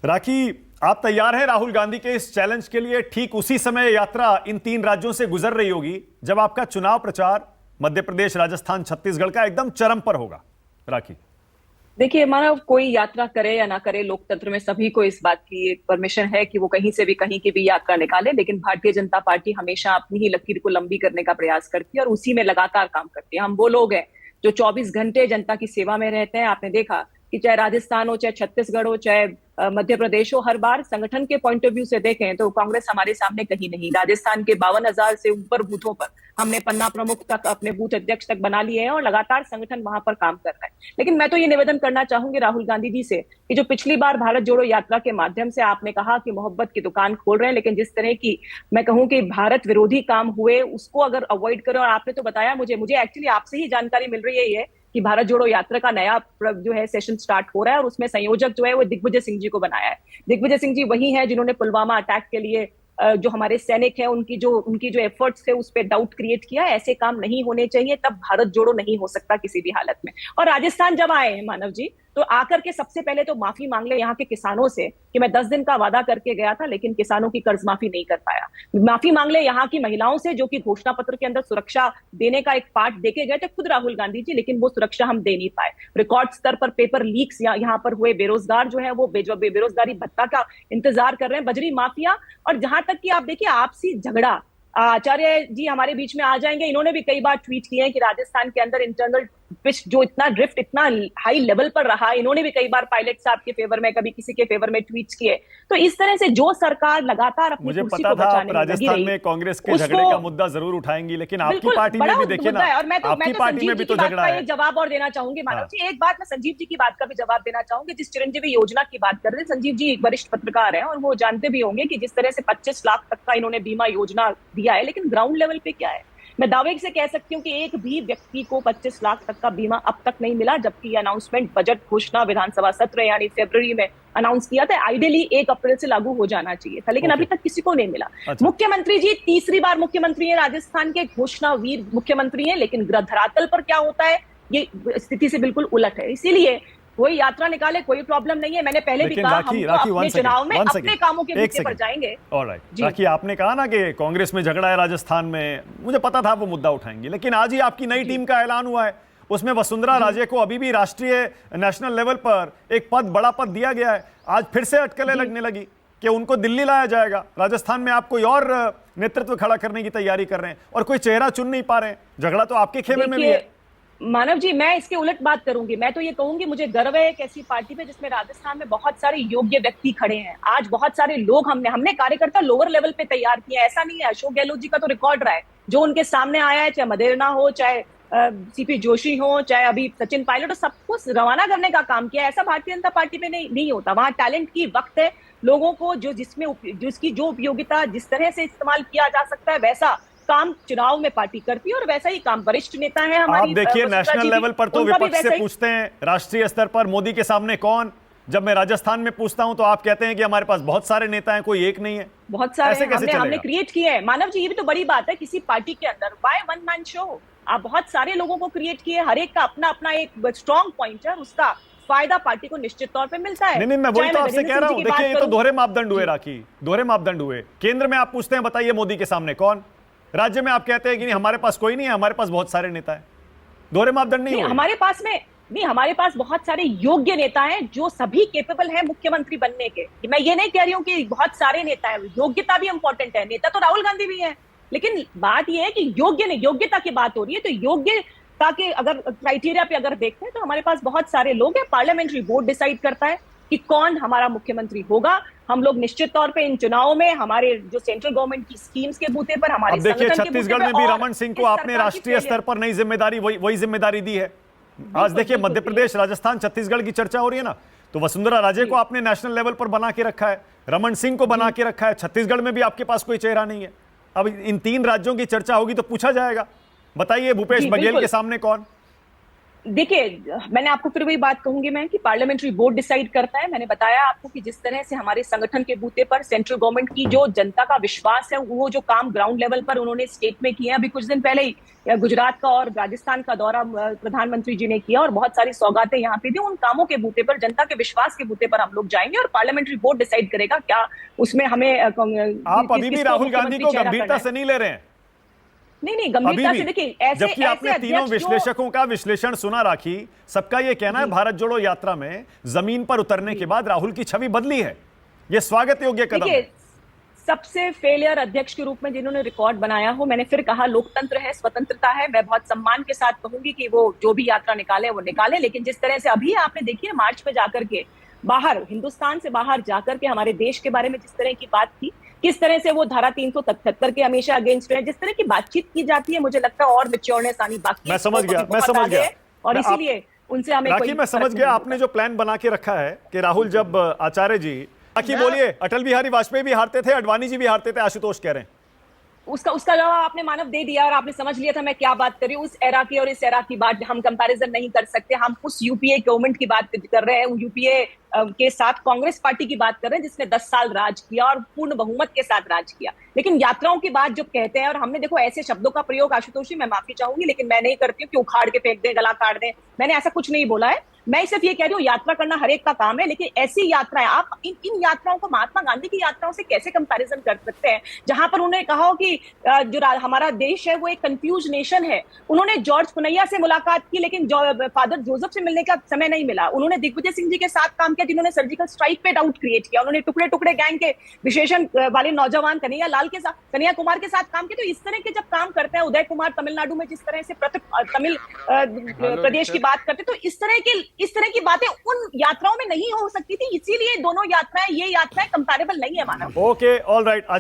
राखी, आप तैयार हैं राहुल गांधी के इस चैलेंज के लिए? ठीक उसी समय यात्रा इन 3 राज्यों से गुजर रही होगी जब आपका चुनाव प्रचार मध्य प्रदेश, राजस्थान, छत्तीसगढ़ का एकदम चरम पर होगा। राखी, देखिए, मानव कोई यात्रा करे या ना करे, लोकतंत्र में सभी को इस बात की एक परमिशन है कि वो कहीं से भी कहीं की भी यात्रा निकाले। लेकिन भारतीय जनता पार्टी हमेशा अपनी ही लकीर को लंबी करने का प्रयास करती है और उसी में लगातार काम करती है। हम वो लोग हैं जो 24 घंटे जनता की सेवा में रहते हैं। आपने देखा कि चाहे राजस्थान हो, चाहे छत्तीसगढ़ हो, चाहे मध्य प्रदेश हो, हर बार संगठन के पॉइंट ऑफ व्यू से देखें तो कांग्रेस हमारे सामने कहीं नहीं। राजस्थान के 52,000 से ऊपर बूथों पर हमने पन्ना प्रमुख तक, अपने बूथ अध्यक्ष तक बना लिए हैं और लगातार संगठन वहां पर काम कर रहा है। लेकिन मैं तो ये निवेदन करना चाहूंगी राहुल गांधी जी से कि जो पिछली बार भारत जोड़ो यात्रा के माध्यम से आपने कहा कि मोहब्बत की दुकान खोल रहे हैं, लेकिन जिस तरह की मैं कहूं कि भारत विरोधी काम हुए उसको अगर अवॉइड करें। और आपने तो बताया मुझे एक्चुअली आपसे ही जानकारी मिल रही है ये कि भारत जोड़ो यात्रा का नया जो है सेशन स्टार्ट हो रहा है और उसमें संयोजक जो है वो दिग्विजय सिंह जी को बनाया है। दिग्विजय सिंह जी वही है जिन्होंने पुलवामा अटैक के लिए जो हमारे सैनिक हैं उनकी जो एफर्ट्स थे उस पर डाउट क्रिएट किया। ऐसे काम नहीं होने चाहिए, तब भारत जोड़ो नहीं हो सकता किसी भी हालत में। और राजस्थान जब आए हैं मानव जी, तो आकर के सबसे पहले तो माफी मांग ले यहाँ के किसानों से कि मैं 10 दिन का वादा करके गया था लेकिन किसानों की कर्ज माफी नहीं कर पाया। माफी मांग ले यहाँ की महिलाओं से जो कि घोषणा पत्र के अंदर सुरक्षा देने का एक पार्ट देके गए थे खुद राहुल गांधी जी, लेकिन वो सुरक्षा हम दे नहीं पाए। रिकॉर्ड स्तर पर पेपर लीक्स यहाँ पर हुए। बेरोजगार जो है वो बेरोजगारी भत्ता का इंतजार कर रहे हैं। बजरी माफिया, और जहां तक कि आप देखिए आपसी झगड़ा, आचार्य जी हमारे बीच में आ जाएंगे, इन्होंने भी कई बार ट्वीट किए हैं कि राजस्थान के अंदर इंटरनल पिच जो इतना ड्रिफ्ट इतना हाई लेवल पर रहा, इन्होंने भी कई बार पायलट साहब के फेवर में, कभी किसी के फेवर में ट्वीट किए। तो इस तरह से जो सरकार लगातार अपनी मुझे कुर्सी पता को था आप बचाने में लगी राजस्थान रही में कांग्रेस के झगड़े का मुद्दा जरूर उठाएंगी, लेकिन आपकी बिल्कुल पार्टी में बड़ा भी देखिए ना, मुद्दा है। और मैं आपकी तो पार्टी संजीव में जी भी की तो बात झगड़ा का है। एक जवाब और देना चाहूंगी मानव हाँ, जी। एक बात मैं संजीव जी की बात का भी जवाब देना चाहूंगी। जिस चिरंजीवी योजना की बात कर रहे हैं, संजीव जी एक वरिष्ठ पत्रकार हैं और वो जानते भी होंगे कि जिस तरह से 25 लाख तक का इन्होंने बीमा योजना दिया है, लेकिन ग्राउंड लेवल पे क्या है। मैं दावे से कह सकती हूँ कि एक भी व्यक्ति को 25 लाख तक का बीमा अब तक नहीं मिला, जबकि अनाउंसमेंट बजट घोषणा विधानसभा सत्र यानी फरवरी में अनाउंस किया था। आइडियली 1 अप्रैल से लागू हो जाना चाहिए था, लेकिन अभी तक किसी को नहीं मिला। अच्छा, मुख्यमंत्री जी तीसरी बार मुख्यमंत्री है, राजस्थान के घोषणा वीर मुख्यमंत्री है, लेकिन धरातल पर क्या होता है ये स्थिति से बिल्कुल उलट है। इसीलिए कोई यात्रा निकाले, कोई प्रॉब्लम नहीं है। मैंने पहले भी लेकिन कहा राखी, हम तो राखी अपने चुनाव में अपने कामों के मुद्दे पर जाएंगे। ऑलराइट जी राखी, आपने कहा ना कि कांग्रेस में झगड़ा है राजस्थान में, मुझे पता था वो मुद्दा उठाएंगे, लेकिन आज ही आपकी नई टीम का ऐलान हुआ है। उसमें वसुंधरा राजे को अभी भी राष्ट्रीय नेशनल लेवल पर एक पद, बड़ा पद दिया गया है। आज फिर से अटकलें लगने लगी कि उनको दिल्ली लाया जाएगा। राजस्थान में आप कोई और नेतृत्व खड़ा करने की तैयारी कर रहे हैं और कोई चेहरा चुन नहीं पा रहे हैं। झगड़ा तो आपके खेमे में भी है। मानव जी, मैं इसके उलट बात करूंगी। मैं तो ये कहूंगी मुझे गर्व है एक ऐसी पार्टी पे जिसमें राजस्थान में बहुत सारे योग्य व्यक्ति खड़े हैं। आज बहुत सारे लोग हमने कार्यकर्ता लोअर लेवल पे तैयार किया। ऐसा नहीं है, अशोक गहलोत जी का तो रिकॉर्ड रहा है जो उनके सामने आया है, चाहे मदेरना हो, चाहे सीपी जोशी हो, चाहे अभी सचिन पायलट हो, सबको रवाना करने का काम किया। ऐसा भारतीय जनता पार्टी में नहीं होता। वहां टैलेंट की वक्त है। लोगों को जिसकी जो उपयोगिता जिस तरह से इस्तेमाल किया जा सकता है वैसा काम चुनाव में पार्टी करती है और वैसा ही काम वरिष्ठ नेता है हमारी। आप देखिए नेशनल लेवल पर तो विपक्ष से पूछते हैं, राष्ट्रीय स्तर पर मोदी के सामने कौन? जब मैं राजस्थान में पूछता हूं तो आप कहते हैं कि हमारे पास बहुत सारे नेता हैं, कोई एक नहीं है। बहुत सारे ऐसे कैसे हमने क्रिएट किए हैं मानव जी। ये भी तो बड़ी बात है किसी पार्टी के अंदर। Why one man show? आप बहुत सारे लोगों को क्रिएट किए, हर एक का अपना अपना एक स्ट्रॉन्ग पॉइंट है, उसका फायदा पार्टी को निश्चित तौर पे मिलता है। नहीं, मैं वही तो आपसे कह रहा हूं। देखिए ये तो दोहरे मापदंड हुए राखी, दोहरे मापदंड हुए। केंद्र में आप पूछते हैं बताइए मोदी के सामने कौन, राज्य में आप कहते हैं कि नहीं हमारे पास कोई नहीं है, हमारे पास बहुत सारे नेता हैं। दोहरे मापदंड नहीं हुए। हमारे पास बहुत सारे योग्य नेता हैं जो सभी केपेबल हैं मुख्यमंत्री बनने के। मैं ये नहीं कह रही हूँ कि बहुत सारे नेता हैं, योग्यता भी इंपॉर्टेंट है। नेता तो राहुल गांधी भी हैं, लेकिन बात यह है कि योग्यता की बात हो रही है। तो योग्यता के अगर क्राइटेरिया पे अगर देखते हैं तो हमारे पास बहुत सारे लोग हैं। पार्लियामेंट्री बोर्ड डिसाइड करता है कि कौन हमारा मुख्यमंत्री होगा। हम लोग निश्चित तौर पे इन चुनावों में हमारे जो सेंट्रल गवर्नमेंट की स्कीम्स के बूते पर, हमारे देखिए छत्तीसगढ़ में भी रमन सिंह को आपने राष्ट्रीय स्तर पर नई जिम्मेदारी, वही जिम्मेदारी दी है। आज देखिए मध्य प्रदेश, राजस्थान, छत्तीसगढ़ की चर्चा हो रही है ना, तो वसुंधरा राजे को आपने नेशनल लेवल पर बना के रखा है, रमन सिंह को बना के रखा है। छत्तीसगढ़ में भी आपके पास कोई चेहरा नहीं है। अब इन 3 राज्यों की चर्चा होगी तो पूछा जाएगा बताइए भूपेश बघेल के सामने कौन? देखिए, मैंने आपको फिर वही बात कहूंगी मैं कि पार्लियामेंट्री बोर्ड डिसाइड करता है। मैंने बताया आपको कि जिस तरह से हमारे संगठन के बूते पर सेंट्रल गवर्नमेंट की जो जनता का विश्वास है, वो जो काम ग्राउंड लेवल पर उन्होंने स्टेट में किए, अभी कुछ दिन पहले ही गुजरात का और राजस्थान का दौरा प्रधानमंत्री जी ने किया और बहुत सारी सौगातें यहाँ पे दी। उन कामों के बूते पर, जनता के विश्वास के बूते पर हम लोग जाएंगे और पार्लियामेंट्री बोर्ड डिसाइड करेगा क्या उसमें हमें आप अभी भी राहुल गांधी को गंभीरता से नहीं ले रहे हैं? नहीं, गंभीरता से देखिए, ऐसे जबकि आपने तीनों विश्लेषकों का विश्लेषण सुना, राखी, सबका यह कहना है भारत जोड़ो यात्रा में जमीन पर उतरने के बाद राहुल की छवि बदली है। यह स्वागत योग्य कदम है। सबसे फेलियर अध्यक्ष के रूप में जिन्होंने रिकॉर्ड बनाया हो, मैंने फिर कहा लोकतंत्र है, स्वतंत्रता है, मैं बहुत सम्मान के साथ कहूंगी कि वो जो भी यात्रा निकाले वो निकाले, लेकिन जिस तरह से अभी आपने देखिए मार्च में जाकर के बाहर, हिंदुस्तान से बाहर जाकर के हमारे देश के बारे में जिस तरह की बात की, किस तरह से वो धारा 377 के हमेशा अगेंस्ट है, जिस तरह की बातचीत की जाती है, मुझे लगता है और मैच्योरनेस आनी बाकी है। मैं समझ गया और इसीलिए उनसे हमें राखी, मैं समझ गया आपने जो प्लान बना के रखा है कि राहुल जब आचार्य जी, राखी बोलिए, अटल बिहारी वाजपेयी भी हारते थे, अडवाणी जी भी हारते थे, आशुतोष कह रहे हैं। उसका जवाब आपने मानव दे दिया और आपने समझ लिया था मैं क्या बात कर रही हूँ। उस एरा की और इस एरा की बात हम कंपैरिजन नहीं कर सकते। हम उस यूपीए गवर्नमेंट की बात कर रहे हैं, यूपीए के साथ कांग्रेस पार्टी की बात कर रहे हैं जिसने 10 साल राज किया और पूर्ण बहुमत के साथ राज किया। लेकिन यात्राओं की बात जो कहते हैं, और हमने देखो ऐसे शब्दों का प्रयोग, आशुतोष जी मैं माफी चाहूंगी लेकिन मैं नहीं करती हूँ कि उखाड़ के फेंक दें, गला काट दें, मैंने ऐसा कुछ नहीं बोला है। मैं सिर्फ ये कह रही हूँ यात्रा करना हर एक का काम है, लेकिन ऐसी यात्राएं आप इन यात्राओं को महात्मा गांधी की यात्राओं से कैसे कंपैरिजन कर सकते हैं, जहां पर उन्होंने कहा हो कि जो हमारा देश है वो एक कंफ्यूज नेशन है। उन्होंने जॉर्ज पुनैया से मुलाकात की लेकिन फादर जोसेफ से मिलने का समय नहीं मिला। उन्होंने दिग्विजय सिंह जी के साथ काम किया जिन्होंने सर्जिकल स्ट्राइक पे डाउट क्रिएट किया। उन्होंने टुकड़े टुकड़े गैंग के विशेषण वाले नौजवान कन्हैया कुमार के साथ काम किया। तो इस तरह के जब काम करते हैं, उदय कुमार तमिलनाडु में जिस तरह से तमिल प्रदेश की बात करते, तो इस तरह की बातें उन यात्राओं में नहीं हो सकती थी। इसीलिए दोनों यात्राएं, ये यात्राएं कंपैरेबल नहीं है मानव। Okay, all right.